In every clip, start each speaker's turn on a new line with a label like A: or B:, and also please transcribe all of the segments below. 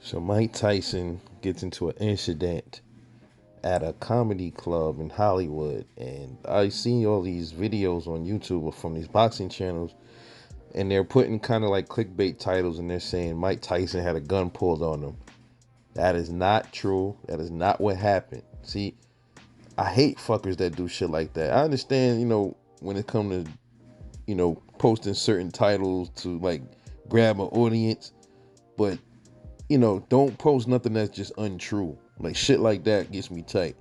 A: So Mike Tyson gets into an incident at a comedy club in Hollywood, and I see all these videos on YouTube from these boxing channels, and they're putting kind of like clickbait titles, and they're saying Mike Tyson had a gun pulled on him. That is not true. That is not what happened. See, I hate fuckers that do shit like that. I understand, when it comes to, posting certain titles to like grab an audience, but don't post nothing that's just untrue. Like shit like that gets me tight.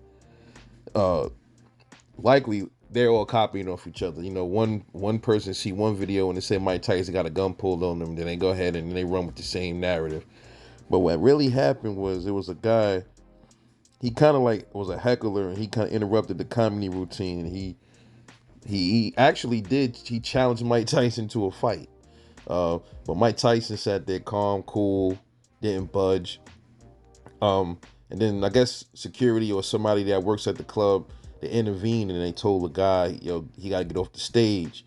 A: Uh, Likely they're all copying off each other. One person see one video and they say Mike Tyson got a gun pulled on them, then they go ahead and they run with the same narrative. But what really happened was it was a guy. He kind of like was a heckler and he kind of interrupted the comedy routine. And he actually did. He challenged Mike Tyson to a fight. But Mike Tyson sat there calm, cool, didn't budge. And then I guess security or somebody that works at the club, they intervened and they told the guy, yo, he got to get off the stage.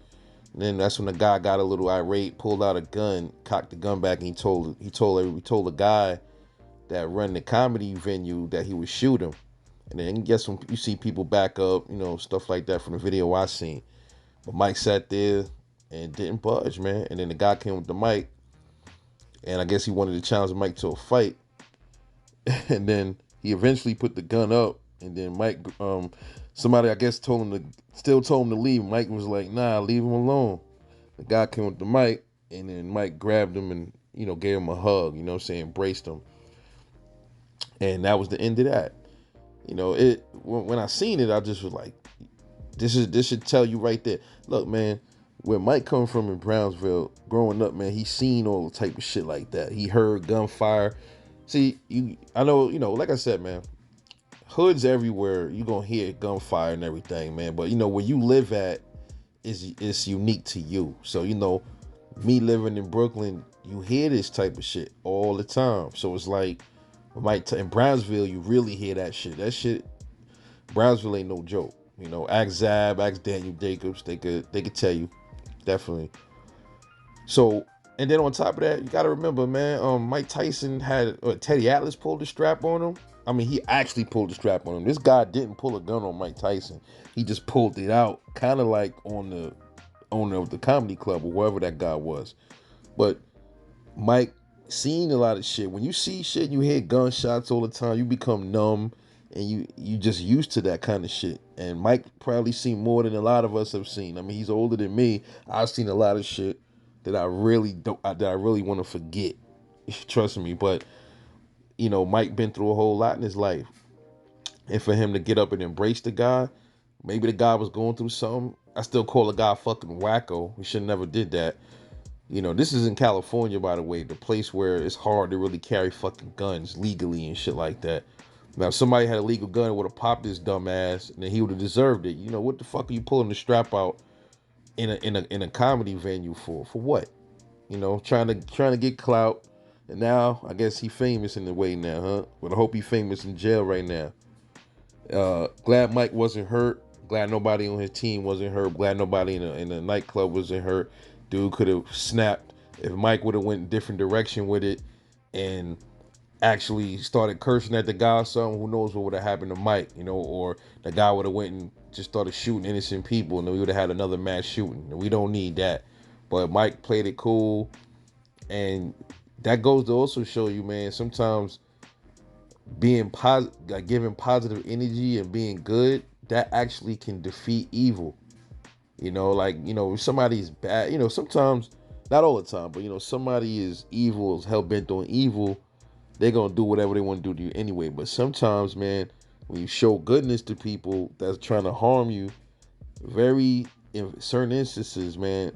A: And then that's when the guy got a little irate, pulled out a gun, cocked the gun back, and he told the guy that run the comedy venue that he would shoot him. And then guess when you see people back up, stuff like that from the video I seen. But Mike sat there and didn't budge, man. And then the guy came with the mic, and I guess he wanted to challenge Mike to a fight. And then he eventually put the gun up, and then Mike, somebody I guess still told him to leave. Mike was like, nah, leave him alone. The guy came with the mic, and then Mike grabbed him and gave him a hug. Embraced him, and that was the end of that. When I seen it, I just was like, this should tell you right there. Look, man, where Mike come from in Brownsville, growing up, man, he seen all the type of shit like that. He heard gunfire. See, I know, like I said, man, hoods everywhere. You gonna hear gunfire and everything, man. But where you live at is unique to you. So me living in Brooklyn, you hear this type of shit all the time. So it's like, in Brownsville, you really hear that shit. That shit, Brownsville ain't no joke. Ask Zab, ask Daniel Jacobs. They could tell you, definitely. So, and then on top of that, you got to remember, man, Mike Tyson had Teddy Atlas pulled the strap on him. I mean, he actually pulled the strap on him. This guy didn't pull a gun on Mike Tyson. He just pulled it out, kind of like on the owner of the comedy club or wherever that guy was. But Mike seen a lot of shit. When you see shit, you hear gunshots all the time. You become numb, and you just used to that kind of shit. And Mike probably seen more than a lot of us have seen. I mean, he's older than me. I've seen a lot of shit that I really don't that I really want to forget. Trust me, but Mike been through a whole lot in his life. And for him to get up and embrace the guy, maybe the guy was going through something. I still call the guy fucking wacko. He should never did that. This is in California, by the way, the place where it's hard to really carry fucking guns legally and shit like that. Now, if somebody had a legal gun, would have popped his dumb ass, and then he would have deserved it. What the fuck are you pulling the strap out in a comedy venue for? For what? Trying to get clout. And now I guess he famous in the way now, huh? But I hope he famous in jail right now. Glad Mike wasn't hurt. Glad nobody on his team wasn't hurt. Glad nobody in the nightclub wasn't hurt. Dude could have snapped if Mike would have went a different direction with it and actually started cursing at the guy or something. Who knows what would have happened to Mike? Or the guy would have went and just started shooting innocent people, and then we would have had another mass shooting. We don't need that. But Mike played it cool, and that goes to also show you, man. Sometimes being positive, like giving positive energy and being good, that actually can defeat evil. If somebody's bad, sometimes, not all the time, but somebody is evil, is hell bent on evil, they're gonna do whatever they want to do to you anyway. But sometimes, man, when you show goodness to people that's trying to harm you, in certain instances, man,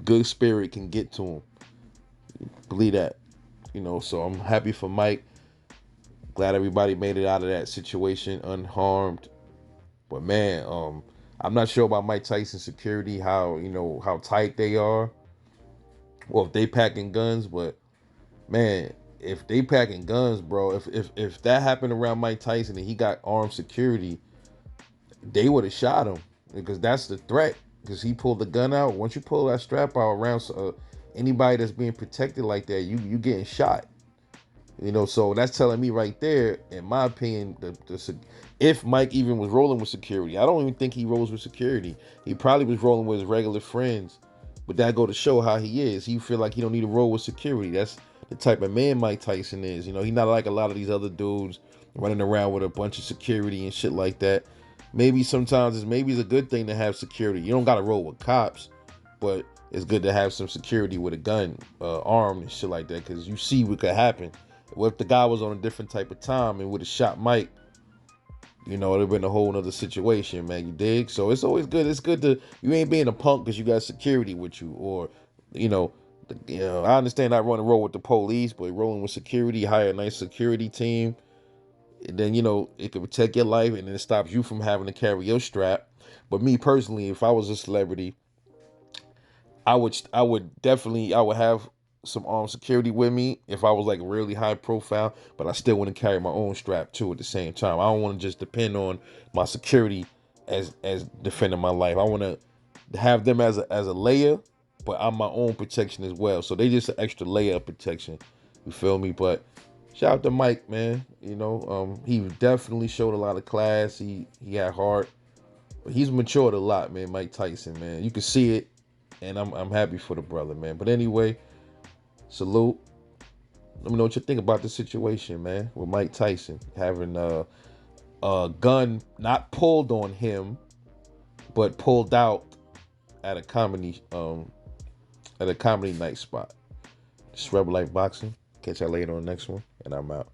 A: good spirit can get to them. Believe that. So I'm happy for Mike. Glad everybody made it out of that situation unharmed. But man, I'm not sure about Mike Tyson security, how tight they are, or if they packing guns. But man, if they packing guns, bro, if that happened around Mike Tyson and he got armed security, they would have shot him because that's the threat. Because he pulled the gun out. Once you pull that strap out around Anybody that's being protected like that, you getting shot. So that's telling me right there, in my opinion, if Mike even was rolling with security, I don't even think he rolls with security. He probably was rolling with his regular friends. But that go to show how he is. He feel like he don't need to roll with security. That's the type of man Mike Tyson is. He's not like a lot of these other dudes running around with a bunch of security and shit like that. Maybe sometimes it's a good thing to have security. You don't gotta roll with cops, but it's good to have some security with a gun, armed and shit like that, because you see what could happen. What if the guy was on a different type of time and would have shot Mike? It'd have been a whole nother situation, man. You dig? So it's always good. It's good to you ain't being a punk because you got security with you, or you know, I understand not running roll with the police, but rolling with security, hire a nice security team, and then it could protect your life, and then it stops you from having to carry your strap. But me personally, if I was a celebrity, I would have some armed security with me if I was like really high profile, but I still want to carry my own strap too at the same time. I don't want to just depend on my security as defending my life. I want to have them as a layer, but I'm my own protection as well. So they just an extra layer of protection. You feel me? But shout out to Mike, man. He definitely showed a lot of class. He had heart. But he's matured a lot, man. Mike Tyson, man. You can see it, and I'm happy for the brother, man. But anyway, salute. Let me know what you think about the situation, man, with Mike Tyson having a gun not pulled on him, but pulled out at a comedy night spot. This is Rebel Life Boxing. Catch y'all later on the next one, and I'm out.